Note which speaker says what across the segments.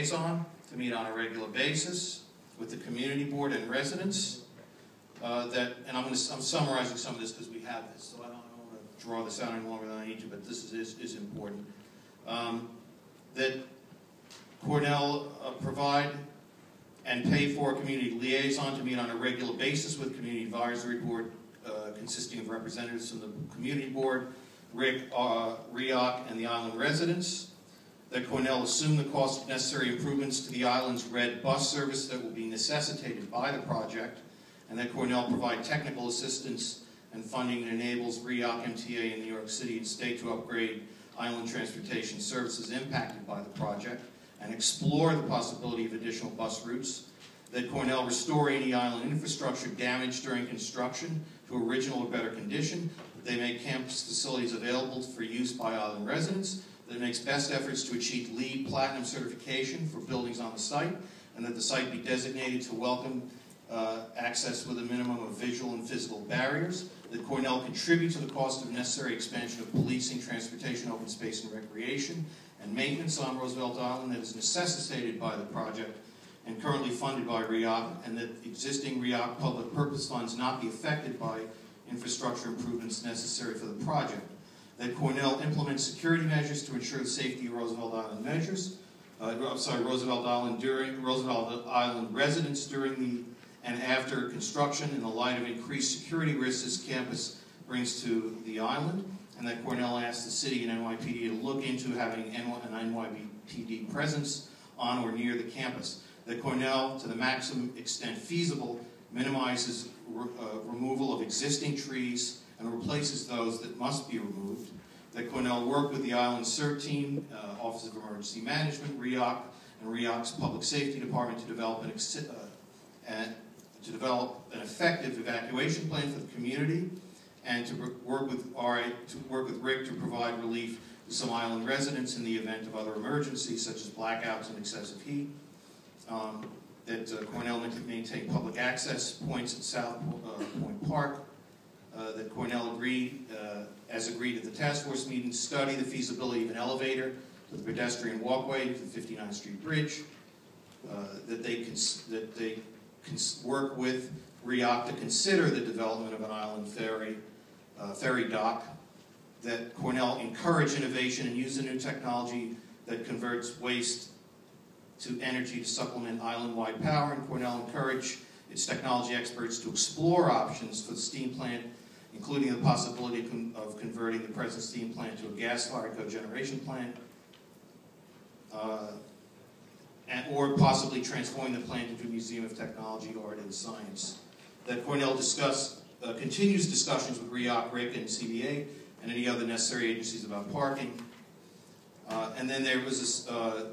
Speaker 1: liaison to meet on a regular basis with the community board and residents. And I'm summarizing some of this because we have this, so I don't want to draw this out any longer than I need to, but this is important. That Cornell provide and pay for a community liaison to meet on a regular basis with community advisory board consisting of representatives from the community board, Rick, REOC, and the island residents. That Cornell assume the cost of necessary improvements to the island's red bus service that will be necessitated by the project, and that Cornell provide technical assistance and funding that enables REOC, MTA, and New York City and state to upgrade island transportation services impacted by the project and explore the possibility of additional bus routes. That Cornell restore any island infrastructure damaged during construction to original or better condition. That they make campus facilities available for use by island residents. That it makes best efforts to achieve LEED Platinum certification for buildings on the site, and that the site be designated to welcome access with a minimum of visual and physical barriers. That Cornell contribute to the cost of necessary expansion of policing, transportation, open space, and recreation, and maintenance on Roosevelt Island that is necessitated by the project and currently funded by REOC, and that existing REOC public purpose funds not be affected by infrastructure improvements necessary for the project. That Cornell implements security measures to ensure the safety of Roosevelt Island Roosevelt Island residents during the and after construction in the light of increased security risks this campus brings to the island, and that Cornell asks the city and NYPD to look into having an NYPD presence on or near the campus. That Cornell, to the maximum extent feasible, minimizes removal of existing trees and replaces those that must be removed. That Cornell work with the island CERT team, Office of Emergency Management, REOC, and REOC's Public Safety Department to develop an effective evacuation plan for the community, and to work with Rick to provide relief to some island residents in the event of other emergencies such as blackouts and excessive heat. That Cornell maintain public access points at South Point Park. That Cornell agreed, as agreed at the task force meeting, study the feasibility of an elevator to the pedestrian walkway to the 59th Street Bridge. That they work with REOC to consider the development of an island ferry dock. That Cornell encourage innovation and use a new technology that converts waste to energy to supplement island-wide power, and Cornell encourage its technology experts to explore options for the steam plant, including the possibility of converting the present steam plant to a gas-fired cogeneration plant, or possibly transforming the plant into a museum of technology, art, and science. That Cornell continues discussions with REOC, RIC, and CBA, and any other necessary agencies about parking. And then there was a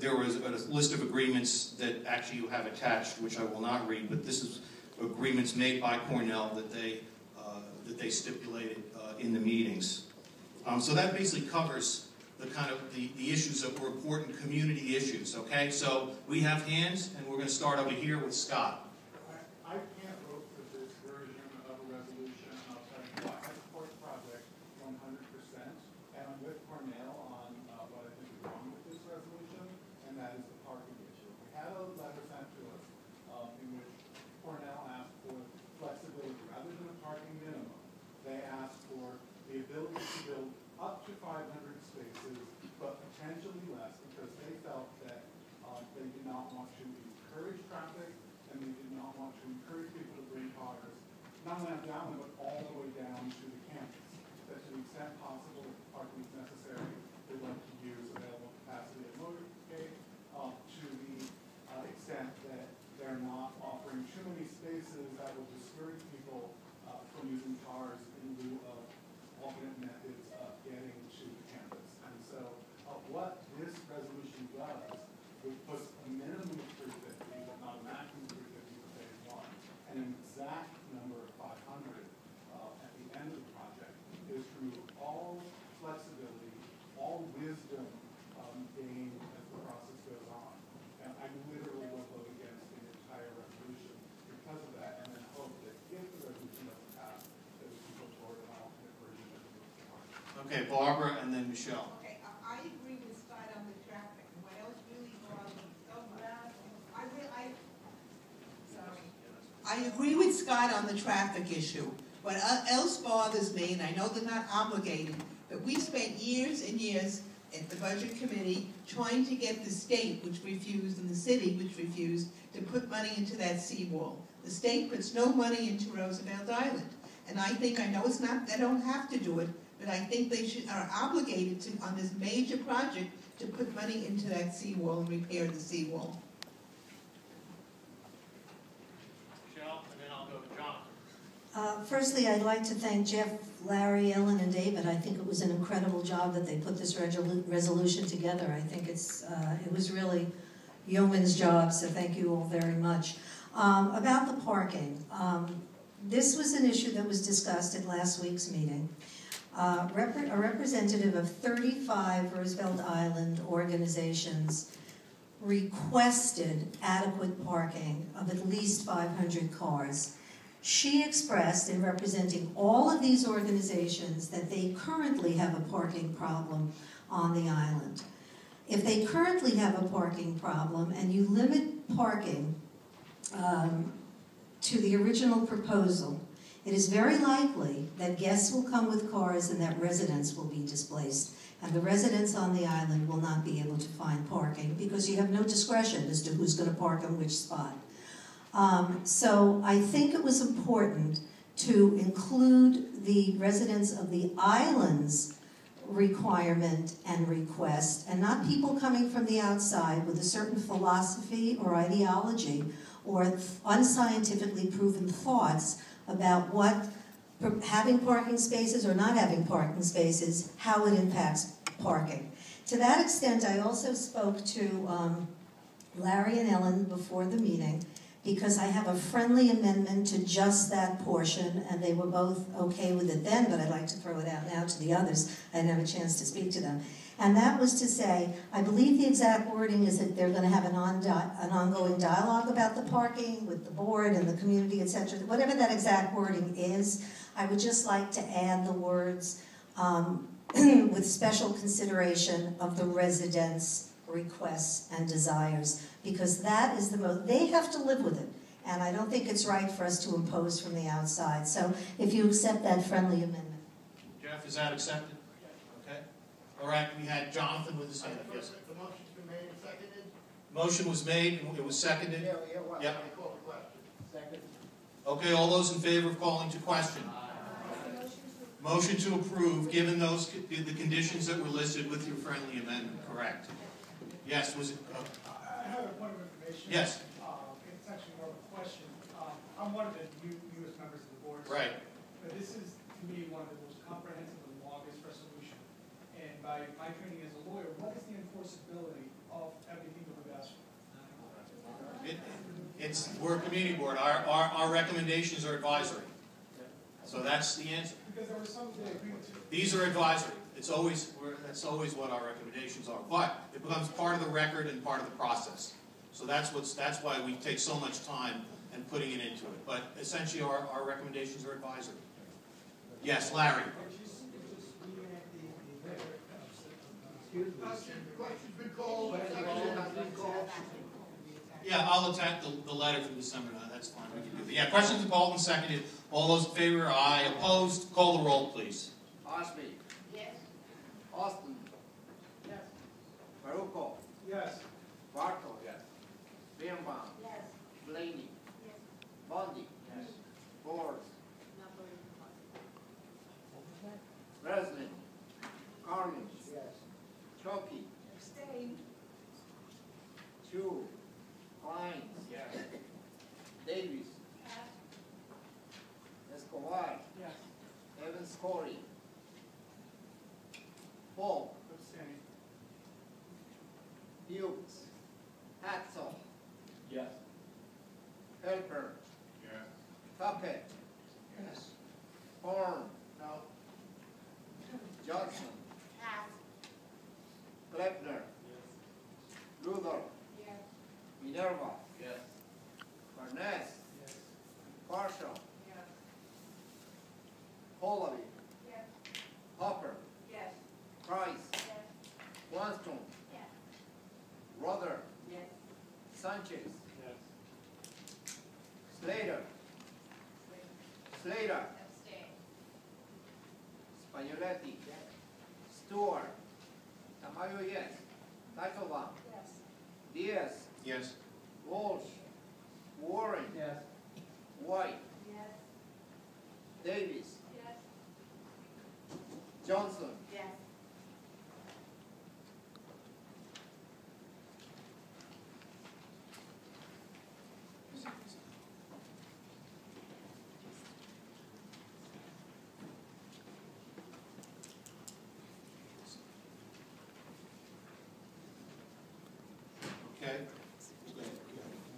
Speaker 1: list of agreements that actually you have attached, which I will not read, but this is agreements made by Cornell that they stipulated in the meetings. So that basically covers the the issues that were important community issues. Okay, so we have hands, and we're going to start over here with Scott.
Speaker 2: I can't vote for this version of a resolution. I'll tell you why. I support the project 100%, and I'm with Cornell on what I think is wrong with this resolution, and that is the parking issue. We had a letter sent to us in which Cornell asked for flexibility rather than a parking minimum. They asked for the ability to build up to 500 spaces, but potentially less, because they felt that they did not want to encourage traffic, and they did not want to encourage people to bring cars, not only on down, but all the way down to the campus. That to the extent possible, if parking is necessary, they'd like to use available capacity at motorcade, to the extent that they're not offering too many spaces that will discourage people from using cars in lieu of alternate methods of getting to the campus. And so what this resolution does, it puts a minimum of 350, but not a maximum of 350 for phase one, and an exact number of 500 at the end of the project, is to remove all flexibility, all wisdom gained as the process goes on. And I literally will vote against the entire resolution because of that, and then hope that if the resolution doesn't pass, that we can go forward an alternate version of the project.
Speaker 1: Okay, Barbara, and then Michelle.
Speaker 3: Okay, I agree with Scott on the traffic. What else really bothers me so much I agree with Scott on the traffic issue. What else bothers me, and I know they're not obligated, but we spent years and years at the Budget Committee trying to get the state, which refused, and the city, which refused, to put money into that seawall. The state puts no money into Roosevelt Island. And I think, I know it's not, they don't have to do it, but I think they are obligated to, on this major project, to put money into that seawall and repair the seawall.
Speaker 1: Michelle, and then I'll go to Jonathan.
Speaker 4: Firstly, I'd like to thank Jeff, Larry, Ellen, and David. I think it was an incredible job that they put this resolution together. I think it was really yeoman's job, so thank you all very much. About the parking, this was an issue that was discussed at last week's meeting. A representative of 35 Roosevelt Island organizations requested adequate parking of at least 500 cars. She expressed, in representing all of these organizations, that they currently have a parking problem on the island. If they currently have a parking problem and you limit parking to the original proposal, it is very likely that guests will come with cars and that residents will be displaced. And the residents on the island will not be able to find parking because you have no discretion as to who's going to park on which spot. So I think it was important to include the residents of the island's requirement and request, and not people coming from the outside with a certain philosophy or ideology or unscientifically proven thoughts about what having parking spaces or not having parking spaces, how it impacts parking. To that extent, I also spoke to Larry and Ellen before the meeting, because I have a friendly amendment to just that portion, and they were both okay with it then, but I'd like to throw it out now to the others. I didn't have a chance to speak to them. And that was to say, I believe the exact wording is that they're going to have an ongoing dialogue about the parking with the board and the community, etc. Whatever that exact wording is, I would just like to add the words with special consideration of the residents' requests and desires, because that is the most, they have to live with it. And I don't think it's right for us to impose from the outside. So if you accept that friendly amendment.
Speaker 1: Jeff, is that accepted? Okay. All right, we had Jonathan with his hand up. Yes.
Speaker 5: The motion's been made and seconded?
Speaker 1: Motion was made, and it was seconded?
Speaker 5: Well,
Speaker 1: Yep.
Speaker 5: I call the question. Second.
Speaker 1: Okay, all those in favor of calling to question? Motion to approve, given those, the conditions that were listed with your friendly amendment, correct? Yes, was it?
Speaker 6: I have a point of information.
Speaker 1: Yes.
Speaker 6: It's actually more of a question. I'm one of the newest members of the board.
Speaker 1: Right.
Speaker 6: But this is, to me, one of the most comprehensive and longest resolution. And by my training as a lawyer, what is the enforceability of everything that we've asked for?
Speaker 1: We're a community board. Our recommendations are advisory. So that's the answer.
Speaker 6: Because there were some that I agreed to.
Speaker 1: These are advisory. That's always what our recommendations are. But it becomes part of the record and part of the process. So that's why we take so much time in putting it into it. But essentially our recommendations are advisory. Yes, Larry.
Speaker 5: Question's been called. Seconded. Has been called.
Speaker 1: Yeah, I'll attack the letter from December 9th. That's fine. We can do that. Yeah, questions are called and seconded. All those in favor, aye. Opposed? Call the roll, please.
Speaker 5: Ashby. Yes. Austin. Yes. Baruco.
Speaker 6: Yes.
Speaker 5: Bartle. Yes. Birnbaum.
Speaker 7: Yes.
Speaker 5: Blaney.
Speaker 7: Yes.
Speaker 5: Bundy.
Speaker 6: Yes.
Speaker 5: Boers.
Speaker 7: Not voting.
Speaker 5: Breslin. Carnage.
Speaker 6: Yes.
Speaker 5: Chokey.
Speaker 7: Abstain.
Speaker 5: Chu. Klein.
Speaker 6: Yes.
Speaker 5: Davis.
Speaker 7: Yes.
Speaker 5: Escobar.
Speaker 6: Yes.
Speaker 5: Evans Corey. Paul.
Speaker 6: Abstain.
Speaker 5: Hughes. Hatzel.
Speaker 6: Yes.
Speaker 5: Helper.
Speaker 6: Yes.
Speaker 5: Tuckett.
Speaker 6: Yes.
Speaker 5: Horn. No. Johnson.
Speaker 7: Yes.
Speaker 5: Kleppner. Rudolph.
Speaker 7: Yes.
Speaker 5: Minerva.
Speaker 6: Yes.
Speaker 5: Barnes.
Speaker 6: Yes.
Speaker 5: Marshall.
Speaker 7: Yes.
Speaker 5: Holloway.
Speaker 7: Yes.
Speaker 5: Hopper.
Speaker 7: Yes.
Speaker 5: Price.
Speaker 7: Yes.
Speaker 5: Wanstrom.
Speaker 7: Yes.
Speaker 5: Rother.
Speaker 7: Yes.
Speaker 5: Sanchez.
Speaker 6: Yes.
Speaker 5: Slater. Slater.
Speaker 7: Abstain.
Speaker 5: Spagnoletti. Stewart. Tamayo, yes. Titlebaum.
Speaker 7: Yes.
Speaker 5: Diaz.
Speaker 1: Yes.
Speaker 5: Walsh. Warren.
Speaker 6: Yes.
Speaker 5: White.
Speaker 7: Yes.
Speaker 5: Davis.
Speaker 7: Yes.
Speaker 5: Johnson.
Speaker 7: Yes.
Speaker 1: Okay.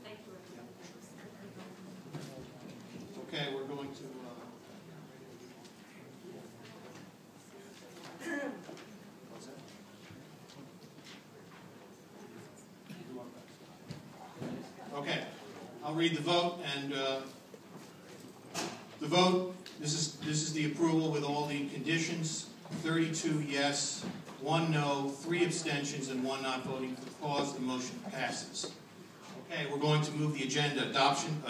Speaker 7: Thank you.
Speaker 1: Okay, we're going to, what's that? Okay, I'll read the vote, and the vote, this is the approval with all the conditions, 32 yes, 1 no, 3 abstentions, and 1 not voting for cause. The motion passes. Okay, we're going to move the agenda. Adoption